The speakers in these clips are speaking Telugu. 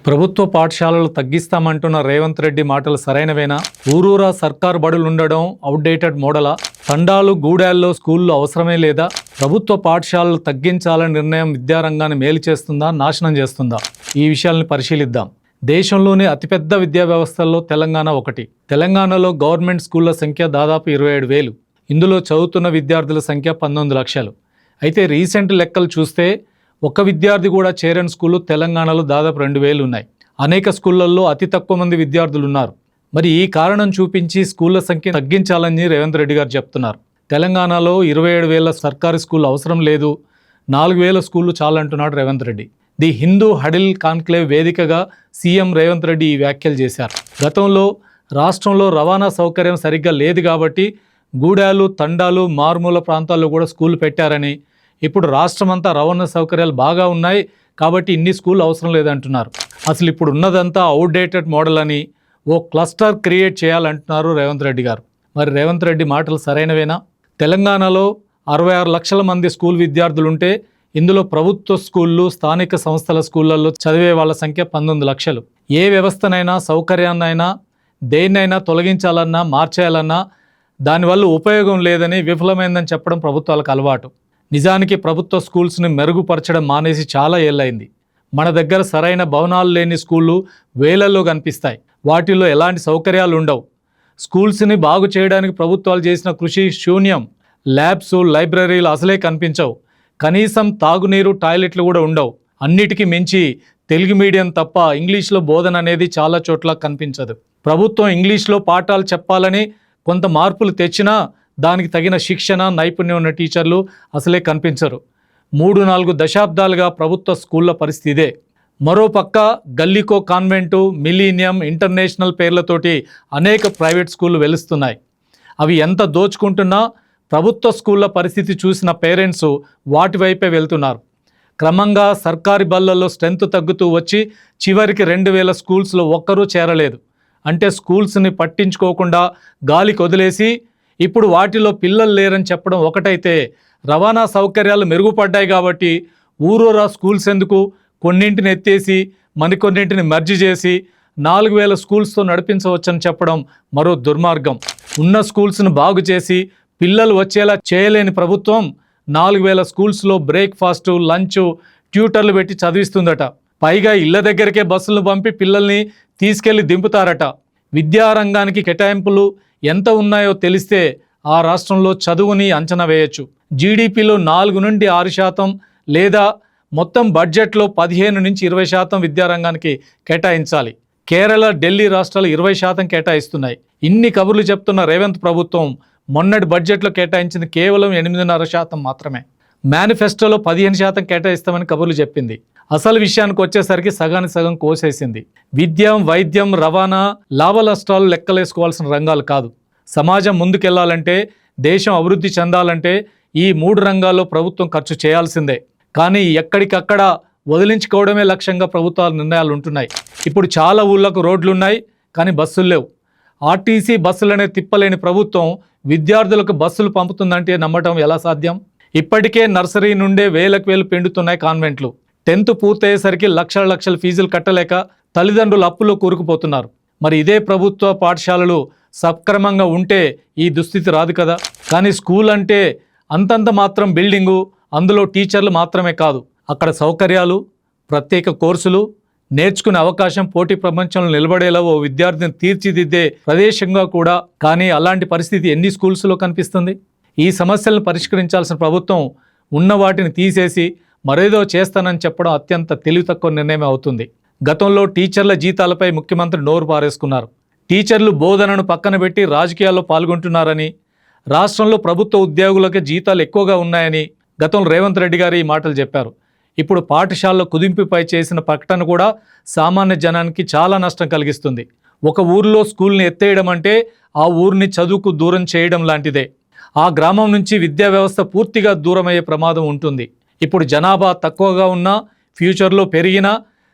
ప్రభుత్వ పాఠశాలలు తగ్గిస్తామంటున్న రేవంత్ రెడ్డి మాటలు సరైనవేనా? ఊరూరా సర్కారు బడులు ఉండడం అవుట్డేటెడ్ మోడలా? తండాలు గూడాల్లో స్కూళ్ళు అవసరమే లేదా? ప్రభుత్వ పాఠశాలలు తగ్గించాలనే నిర్ణయం విద్యారంగాన్ని మేలు చేస్తుందా, నాశనం చేస్తుందా? ఈ విషయాలను పరిశీలిద్దాం. దేశంలోని అతిపెద్ద విద్యా వ్యవస్థల్లో తెలంగాణ ఒకటి. తెలంగాణలో గవర్నమెంట్ స్కూళ్ల సంఖ్య దాదాపు 27,000. ఇందులో చదువుతున్న విద్యార్థుల సంఖ్య 19 లక్షలు. అయితే రీసెంట్ లెక్కలు చూస్తే ఒక్క విద్యార్థి కూడా చేరని స్కూళ్ళు తెలంగాణలో దాదాపు 2,000 ఉన్నాయి. అనేక స్కూళ్లలో అతి తక్కువ మంది విద్యార్థులు ఉన్నారు. మరి ఈ కారణం చూపించి స్కూళ్ల సంఖ్య తగ్గించాలని రేవంత్ రెడ్డి గారు చెప్తున్నారు. తెలంగాణలో 27,000 సర్కారీ స్కూళ్ళు అవసరం లేదు, 4,000 స్కూళ్ళు చాలంటున్నాడు Revanth Reddy. The Hindu huddle conclave వేదికగా సీఎం రేవంత్ రెడ్డి ఈ వ్యాఖ్యలు చేశారు. గతంలో రాష్ట్రంలో రవాణా సౌకర్యం సరిగ్గా లేదు కాబట్టి గూడాలు, తండాలు, మారుమూల ప్రాంతాల్లో కూడా స్కూళ్ళు పెట్టారని, ఇప్పుడు రాష్ట్రమంతా రవాణా సౌకర్యాలు బాగా ఉన్నాయి కాబట్టి ఇన్ని స్కూళ్ళు అవసరం లేదంటున్నారు. అసలు ఇప్పుడు ఉన్నదంతా అవుట్డేటెడ్ మోడల్ అని ఓ క్లస్టర్ క్రియేట్ చేయాలంటున్నారు రేవంత్ రెడ్డి గారు. మరి రేవంత్ రెడ్డి మాటలు సరైనవేనా? తెలంగాణలో 66 లక్షల మంది స్కూల్ విద్యార్థులుంటే ఇందులో ప్రభుత్వ స్కూళ్ళు, స్థానిక సంస్థల స్కూళ్ళల్లో చదివే వాళ్ళ సంఖ్య 19 లక్షలు. ఏ వ్యవస్థనైనా, సౌకర్యాన్నైనా, దేన్నైనా తొలగించాలన్నా, మార్చేయాలన్నా దానివల్ల ఉపయోగం లేదని, విఫలమైందని చెప్పడం ప్రభుత్వాలకు అలవాటు. నిజానికి ప్రభుత్వ స్కూల్స్ని మెరుగుపరచడం మానేసి చాలా ఏళ్ళైంది. మన దగ్గర సరైన భవనాలు లేని స్కూళ్ళు వేలల్లో కనిపిస్తాయి. వాటిల్లో ఎలాంటి సౌకర్యాలు ఉండవు. స్కూల్స్ని బాగు చేయడానికి ప్రభుత్వాలు చేసిన కృషి శూన్యం. ల్యాబ్స్, లైబ్రరీలు అసలే కనిపించవు. కనీసం తాగునీరు, టాయిలెట్లు కూడా ఉండవు. అన్నిటికీ మించి తెలుగు మీడియం తప్ప ఇంగ్లీష్లో బోధన అనేది చాలా చోట్ల కనిపించదు. ప్రభుత్వం ఇంగ్లీష్లో పాఠాలు చెప్పాలని కొంత మార్పులు తెచ్చినా దానికి తగిన శిక్షణ, నైపుణ్యం ఉన్న టీచర్లు అసలే కనిపించరు. 3-4 దశాబ్దాలుగా ప్రభుత్వ స్కూళ్ళ పరిస్థితి ఇదే. మరోపక్క గల్లీకో కాన్వెంటు, మిలీనియం, ఇంటర్నేషనల్ పేర్లతోటి అనేక ప్రైవేట్ స్కూళ్ళు వెలుస్తున్నాయి. అవి ఎంత దోచుకుంటున్నా ప్రభుత్వ స్కూళ్ళ పరిస్థితి చూసిన పేరెంట్స్ వాటి వైపే వెళ్తున్నారు. క్రమంగా సర్కారీ బళ్ళల్లో స్ట్రెంత్ తగ్గుతూ వచ్చి చివరికి 2,000 స్కూల్స్లో ఒక్కరూ చేరలేదు. అంటే స్కూల్స్ని పట్టించుకోకుండా గాలికి వదిలేసి ఇప్పుడు వాటిలో పిల్లలు లేరని చెప్పడం ఒకటైతే, రవాణా సౌకర్యాలు మెరుగుపడ్డాయి కాబట్టి ఊరూరా స్కూల్స్ ఎందుకు, కొన్నింటిని ఎత్తేసి మరికొన్నింటిని మెర్జ్ చేసి 4,000 స్కూల్స్తో నడిపించవచ్చని చెప్పడం మరో దుర్మార్గం. ఉన్న స్కూల్స్ను బాగు చేసి పిల్లలు వచ్చేలా చేయలేని ప్రభుత్వం 4,000 స్కూల్స్లో బ్రేక్ఫాస్టు, లంచ్, ట్యూటర్లు పెట్టి చదివిస్తుందట. పైగా ఇళ్ల దగ్గరికే బస్సులను పంపి పిల్లల్ని తీసుకెళ్లి దింపుతారట. విద్యారంగానికి కేటాయింపులు ఎంత ఉన్నాయో తెలిస్తే ఆ రాష్ట్రంలో చదువుని అంచనా వేయచ్చు. జీడిపిలో 4-6% లేదా మొత్తం బడ్జెట్లో 15-20% విద్యారంగానికి కేటాయించాలి. కేరళ, ఢిల్లీ రాష్ట్రాలు 20% కేటాయిస్తున్నాయి. ఇన్ని కబుర్లు చెప్తున్న రేవంత్ ప్రభుత్వం మొన్నటి బడ్జెట్లో కేటాయించింది కేవలం 8.5% మాత్రమే. మేనిఫెస్టోలో 15% కేటాయిస్తామని కబుర్లు చెప్పింది. అసలు విషయానికి వచ్చేసరికి సగానికి సగం కోసేసింది. విద్యం, వైద్యం, రవాణా లాభ నష్టాలు లెక్కలేసుకోవాల్సిన రంగాలు కాదు. సమాజం ముందుకెళ్లాలంటే, దేశం అభివృద్ధి చెందాలంటే ఈ 3 రంగాల్లో ప్రభుత్వం ఖర్చు చేయాల్సిందే. కానీ ఎక్కడికక్కడ వదిలించుకోవడమే లక్ష్యంగా ప్రభుత్వాల నిర్ణయాలు ఉంటున్నాయి. ఇప్పుడు చాలా ఊళ్ళకు రోడ్లున్నాయి కానీ బస్సులు లేవు. ఆర్టీసీ బస్సులనే తిప్పలేని ప్రభుత్వం విద్యార్థులకు బస్సులు పంపుతుందంటే నమ్మటం ఎలా సాధ్యం? ఇప్పటికే నర్సరీ నుండే వేలకు వేలు పెండుతున్నాయి కాన్వెంట్లు. 10th పూర్తయ్యేసరికి లక్షల ఫీజులు కట్టలేక తల్లిదండ్రులు అప్పుల్లో కూరుకుపోతున్నారు. మరి ఇదే ప్రభుత్వ పాఠశాలలు సక్రమంగా ఉంటే ఈ దుస్థితి రాదు కదా. కానీ స్కూల్ అంటే అంతంత మాత్రం బిల్డింగు, అందులో టీచర్లు మాత్రమే కాదు, అక్కడ సౌకర్యాలు, ప్రత్యేక కోర్సులు, నేర్చుకునే అవకాశం, పోటీ ప్రపంచంలో నిలబడేలా ఓ విద్యార్థిని తీర్చిదిద్దే ప్రదేశంగా కూడా. కానీ అలాంటి పరిస్థితి ఎన్ని స్కూల్స్లో కనిపిస్తుంది? ఈ సమస్యలను పరిష్కరించాల్సిన ప్రభుత్వం ఉన్న వాటిని తీసేసి మరేదో చేస్తానని చెప్పడం అత్యంత తెలివి తక్కువ నిర్ణయం అవుతుంది. గతంలో టీచర్ల జీతాలపై ముఖ్యమంత్రి నోరు పారేసుకున్నారు. టీచర్లు బోధనను పక్కన పెట్టి రాజకీయాల్లో పాల్గొంటున్నారని, రాష్ట్రంలో ప్రభుత్వ ఉద్యోగులకే జీతాలు ఎక్కువగా ఉన్నాయని గతంలో రేవంత్ రెడ్డి గారు ఈ మాటలు చెప్పారు. ఇప్పుడు పాఠశాలలో కుదింపుపై చేసిన ప్రకటన కూడా సామాన్య జనానికి చాలా నష్టం కలిగిస్తుంది. ఒక ఊరిలో స్కూల్ని ఎత్తేయడం అంటే ఆ ఊరిని చదువుకు దూరం చేయడం లాంటిదే. ఆ గ్రామం నుంచి విద్యా వ్యవస్థ పూర్తిగా దూరమయ్యే ప్రమాదం ఉంటుంది. ఇప్పుడు జనాభా తక్కువగా ఉన్నా, ఫ్యూచర్లో పెరిగినా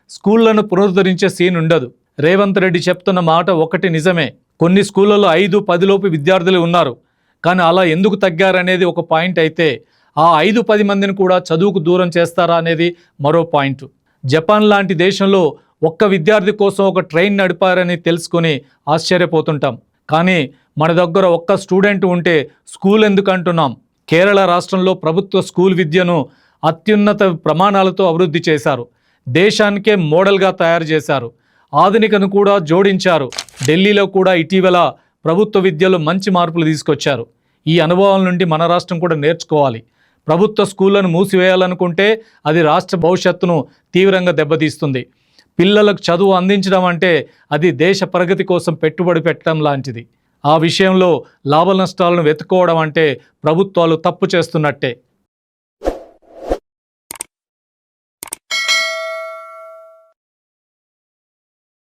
స్కూళ్లను పునరుద్ధరించే సీన్ ఉండదు. రేవంత్ రెడ్డి చెప్తున్న మాట ఒకటి నిజమే. కొన్ని స్కూళ్ళలో 5-10 లోపు విద్యార్థులు ఉన్నారు. కానీ అలా ఎందుకు తగ్గారనేది ఒక పాయింట్ అయితే, ఆ 5-10 మందిని కూడా చదువుకు దూరం చేస్తారా అనేది మరో పాయింట్. జపాన్ లాంటి దేశంలో ఒక్క విద్యార్థి కోసం ఒక ట్రైన్ నడిపారని తెలుసుకొని ఆశ్చర్యపోతుంటాం. కానీ మన దగ్గర ఒక్క స్టూడెంట్ ఉంటే స్కూల్ ఎందుకు అంటున్నాం. కేరళ రాష్ట్రంలో ప్రభుత్వ స్కూల్ విద్యను అత్యున్నత ప్రమాణాలతో అభివృద్ధి చేశారు. దేశానికే మోడల్గా తయారు చేశారు. ఆధునికను కూడా జోడించారు. ఢిల్లీలో కూడా ఇటీవల ప్రభుత్వ విద్యలో మంచి మార్పులు తీసుకొచ్చారు. ఈ అనుభవాల నుండి మన రాష్ట్రం కూడా నేర్చుకోవాలి. ప్రభుత్వ స్కూళ్లను మూసివేయాలనుకుంటే అది రాష్ట్ర భవిష్యత్తును తీవ్రంగా దెబ్బతీస్తుంది. పిల్లలకు చదువు అందించడం అంటే అది దేశ ప్రగతి కోసం పెట్టుబడి పెట్టడం లాంటిది. ఆ విషయంలో లాభ నష్టాలను వెతుక్కోవడం అంటే ప్రభుత్వాలు తప్పు చేస్తున్నట్టే.